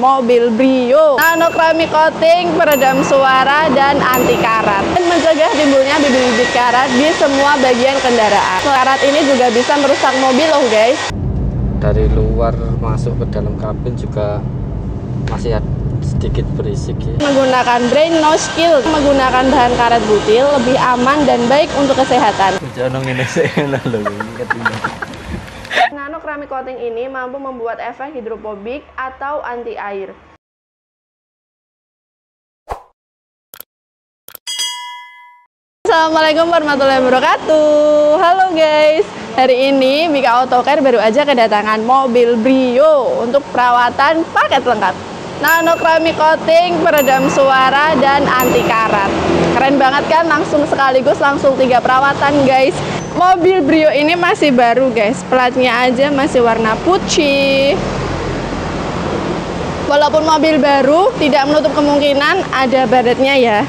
mobil Brio. Nano keramik coating, peredam suara, dan anti karat. Dan mencegah timbulnya bibit-bibit karat di semua bagian kendaraan. Karat ini juga bisa merusak mobil loh guys. Dari luar masuk ke dalam kabin juga masih ada sedikit berisik ya. Menggunakan brain no skill, menggunakan bahan karet butil lebih aman dan baik untuk kesehatan. Nano keramik coating ini mampu membuat efek hidrofobik atau anti air. Assalamualaikum warahmatullahi wabarakatuh. Halo guys, hari ini Mika Autocare baru aja kedatangan mobil Brio untuk perawatan paket lengkap. Nano keramik coating, peredam suara, dan anti karat. Keren banget kan, langsung sekaligus langsung 3 perawatan guys. Mobil Brio ini masih baru guys, platnya aja masih warna putih. Walaupun mobil baru, tidak menutup kemungkinan ada baretnya ya.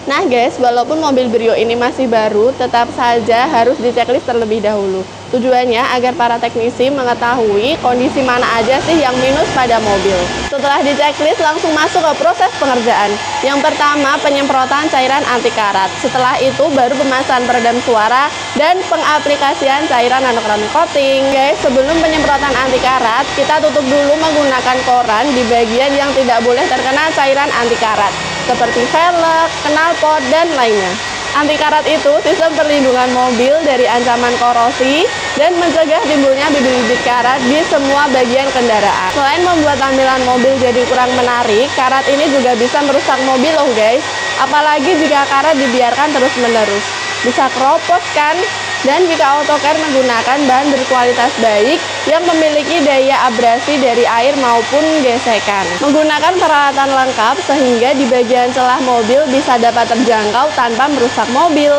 Nah guys, walaupun mobil Brio ini masih baru, tetap saja harus diceklis terlebih dahulu. Tujuannya agar para teknisi mengetahui kondisi mana aja sih yang minus pada mobil. Setelah diceklis, langsung masuk ke proses pengerjaan. Yang pertama, penyemprotan cairan anti karat. Setelah itu baru pemasangan peredam suara dan pengaplikasian cairan nano keramik coating. Guys, sebelum penyemprotan anti karat, kita tutup dulu menggunakan koran di bagian yang tidak boleh terkena cairan anti karat, seperti velg, knalpot, dan lainnya. Anti karat itu sistem perlindungan mobil dari ancaman korosi dan mencegah timbulnya bibit-bibit karat di semua bagian kendaraan. Selain membuat tampilan mobil jadi kurang menarik, karat ini juga bisa merusak mobil loh guys. Apalagi jika karat dibiarkan terus-menerus. Bisa keropos kan? Dan Mika Autocare menggunakan bahan berkualitas baik yang memiliki daya abrasi dari air maupun gesekan. Menggunakan peralatan lengkap sehingga di bagian celah mobil bisa dapat terjangkau tanpa merusak mobil.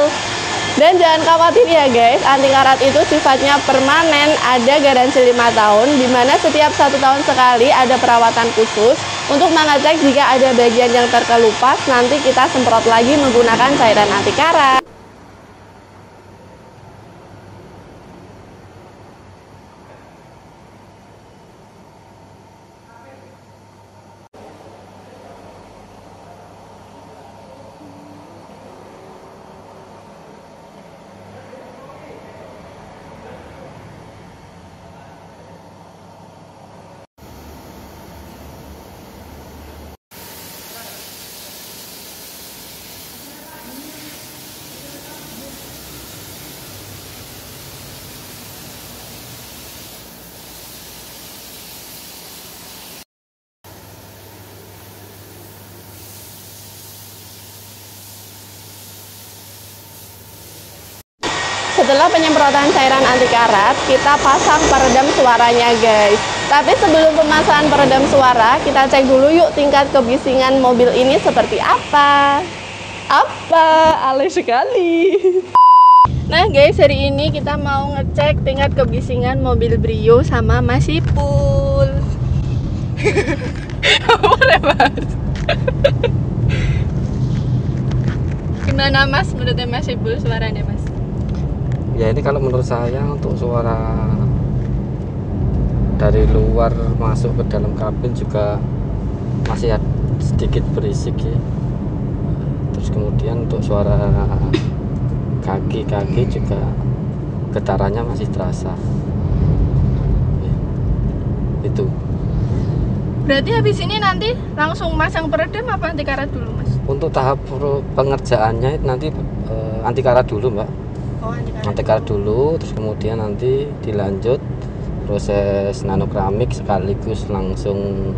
Dan jangan khawatir ya guys, anti karat itu sifatnya permanen, ada garansi 5 tahun, dimana setiap 1 tahun sekali ada perawatan khusus untuk mengecek jika ada bagian yang terkelupas, nanti kita semprot lagi menggunakan cairan anti karat. Setelah penyemprotan cairan anti karat, kita pasang peredam suaranya guys. Tapi sebelum pemasangan peredam suara, kita cek dulu yuk tingkat kebisingan mobil ini seperti apa. Alay sekali. Nah guys, hari ini kita mau ngecek tingkat kebisingan mobil Brio sama Mas Ipul. Boleh mas. Gimana mas, menurutnya Mas Ipul suaranya mas? Ya ini kalau menurut saya untuk suara dari luar masuk ke dalam kabin juga masih ada sedikit berisik ya. Terus kemudian untuk suara kaki-kaki juga getarannya masih terasa ya, itu. Berarti habis ini nanti langsung masang peredam apa anti karat dulu mas? Untuk tahap pengerjaannya nanti anti karat dulu mbak. Oh, anti karat dulu, terus kemudian nanti dilanjut proses nano keramik sekaligus langsung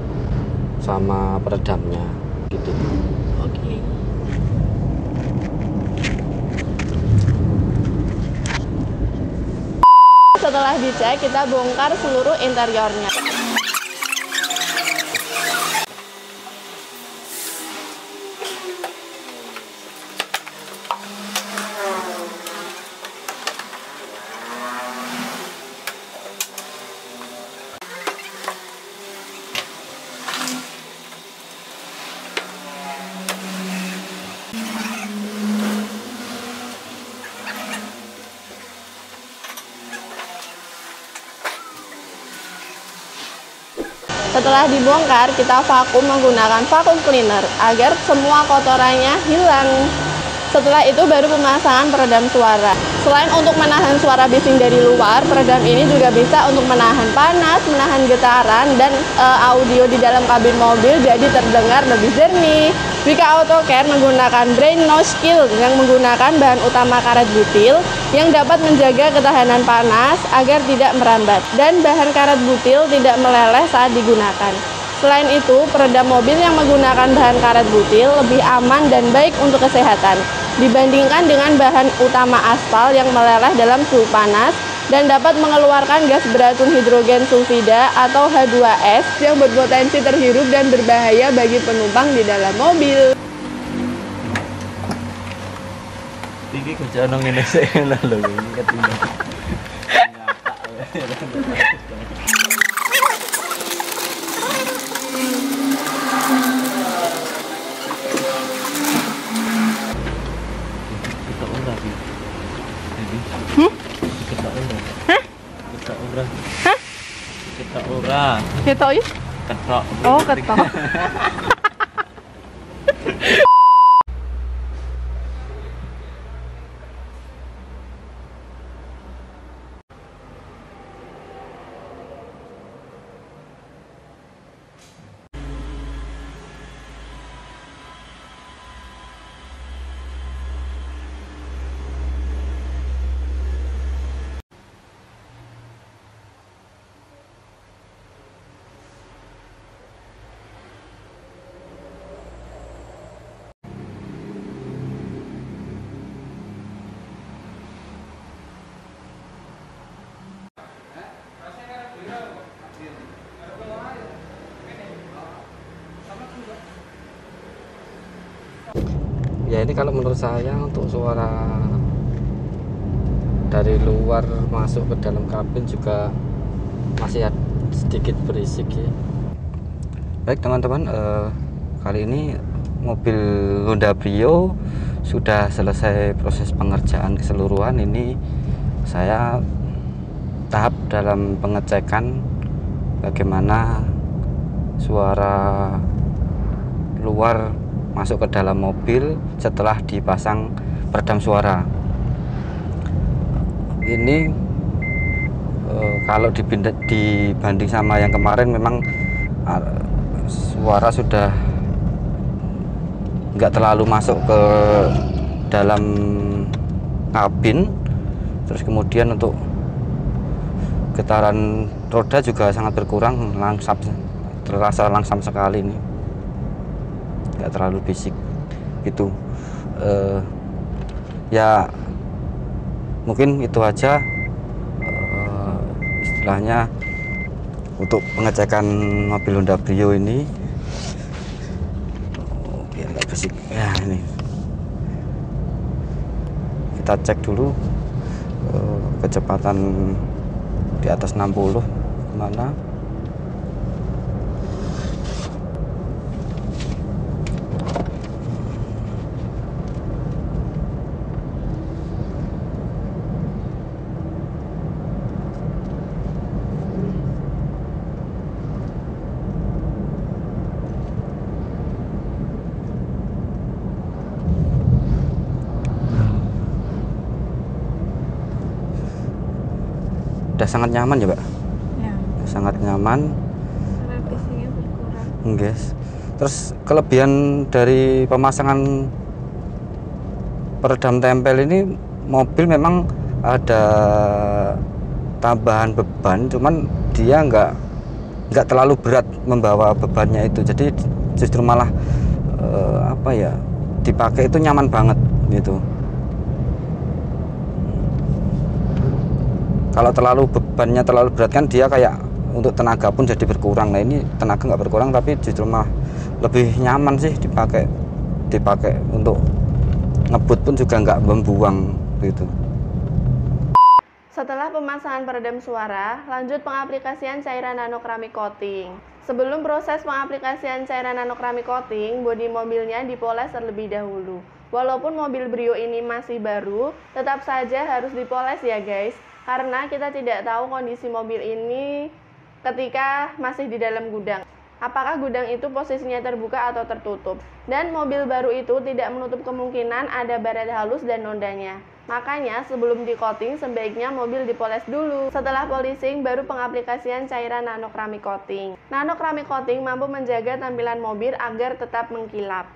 sama peredamnya gitu. Oke. Setelah dicek, kita bongkar seluruh interiornya. Setelah dibongkar, kita vakum menggunakan vacuum cleaner agar semua kotorannya hilang. Setelah itu baru pemasangan peredam suara. Selain untuk menahan suara bising dari luar, peredam ini juga bisa untuk menahan panas, menahan getaran, dan audio di dalam kabin mobil jadi terdengar lebih jernih. Wika Autocare menggunakan Brain Nose Shield yang menggunakan bahan utama karet butil yang dapat menjaga ketahanan panas agar tidak merambat, dan bahan karet butil tidak meleleh saat digunakan. Selain itu, peredam mobil yang menggunakan bahan karet butil lebih aman dan baik untuk kesehatan dibandingkan dengan bahan utama aspal yang meleleh dalam suhu panas dan dapat mengeluarkan gas beracun hidrogen sulfida atau H2S yang berpotensi terhirup dan berbahaya bagi penumpang di dalam mobil. Iki kerja nang ngene sik lho iki ketinggalan. Ketok ya? Ketok. Oh, ketok. Ya ini kalau menurut saya untuk suara dari luar masuk ke dalam kabin juga masih sedikit berisik ya. Baik teman-teman, kali ini mobil Honda Brio sudah selesai proses pengerjaan keseluruhan. Ini saya tahap dalam pengecekan bagaimana suara luar masuk ke dalam mobil setelah dipasang peredam suara. Ini kalau dibanding sama yang kemarin memang suara sudah nggak terlalu masuk ke dalam kabin. Terus kemudian untuk getaran roda juga sangat berkurang, langsam, terasa langsam sekali ini, nggak terlalu bisik gitu. Ya mungkin itu aja istilahnya untuk pengecekan mobil Honda Brio ini. Biar nggak bisik ya, ini kita cek dulu kecepatan di atas 60 kemana. Udah sangat nyaman ya, Pak? Ya. Sangat nyaman. Revisinya berkurang. Guys. Terus kelebihan dari pemasangan peredam tempel ini, mobil memang ada tambahan beban, cuman dia nggak terlalu berat membawa bebannya itu. Jadi justru malah apa ya, dipakai itu nyaman banget gitu. Kalau terlalu bebannya terlalu berat kan dia kayak untuk tenaga pun jadi berkurang. Nah ini tenaga nggak berkurang tapi justru mah lebih nyaman sih dipakai untuk ngebut pun juga nggak membuang gitu. Setelah pemasangan peredam suara, lanjut pengaplikasian cairan nanokramik coating. Sebelum proses pengaplikasian cairan nanokramik coating, bodi mobilnya dipoles terlebih dahulu. Walaupun mobil Brio ini masih baru, tetap saja harus dipoles ya guys, karena kita tidak tahu kondisi mobil ini ketika masih di dalam gudang. Apakah gudang itu posisinya terbuka atau tertutup? Dan mobil baru itu tidak menutup kemungkinan ada baret halus dan nodanya. Makanya sebelum di coating sebaiknya mobil dipoles dulu. Setelah polishing baru pengaplikasian cairan nanokramik coating. Nanokramik coating mampu menjaga tampilan mobil agar tetap mengkilap.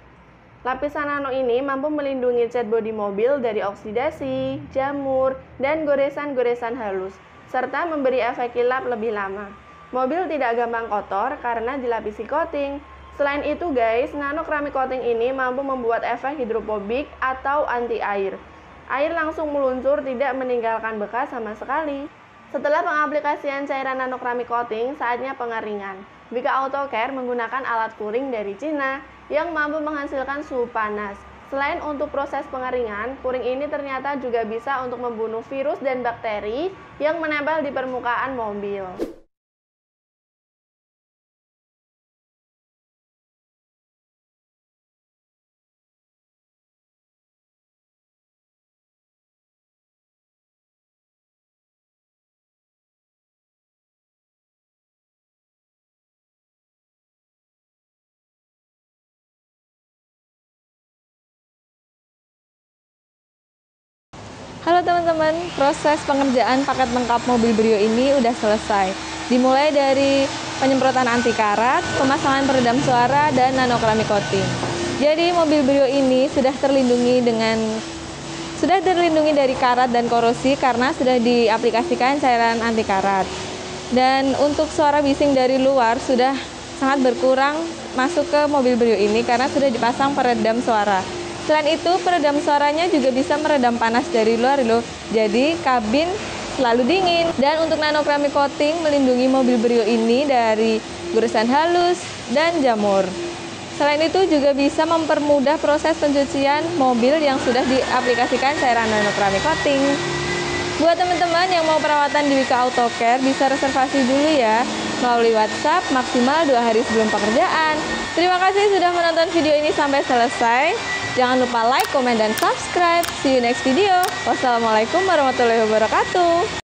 Lapisan nano ini mampu melindungi cat bodi mobil dari oksidasi, jamur, dan goresan-goresan halus, serta memberi efek kilap lebih lama. Mobil tidak gampang kotor karena dilapisi coating. Selain itu guys, nanokramik coating ini mampu membuat efek hidrofobik atau anti air. Air langsung meluncur, tidak meninggalkan bekas sama sekali. Setelah pengaplikasian cairan nanokramik coating, saatnya pengeringan. Bika Autocare menggunakan alat kuring dari Cina yang mampu menghasilkan suhu panas. Selain untuk proses pengeringan, kuring ini ternyata juga bisa untuk membunuh virus dan bakteri yang menempel di permukaan mobil. Halo teman-teman, proses pengerjaan paket lengkap mobil Brio ini udah selesai. Dimulai dari penyemprotan anti karat, pemasangan peredam suara, dan nanokramik coating. Jadi mobil Brio ini sudah terlindungi dari karat dan korosi karena sudah diaplikasikan cairan anti karat. Dan untuk suara bising dari luar sudah sangat berkurang masuk ke mobil Brio ini karena sudah dipasang peredam suara. Selain itu, peredam suaranya juga bisa meredam panas dari luar loh. Jadi, kabin selalu dingin. Dan untuk nanokramik coating melindungi mobil Brio ini dari goresan halus dan jamur. Selain itu juga bisa mempermudah proses pencucian mobil yang sudah diaplikasikan cairan nanokramik coating. Buat teman-teman yang mau perawatan di Bika Autocare bisa reservasi dulu ya melalui WhatsApp maksimal 2 hari sebelum pekerjaan. Terima kasih sudah menonton video ini sampai selesai. Jangan lupa like, komen, dan subscribe. See you next video. Wassalamualaikum warahmatullahi wabarakatuh.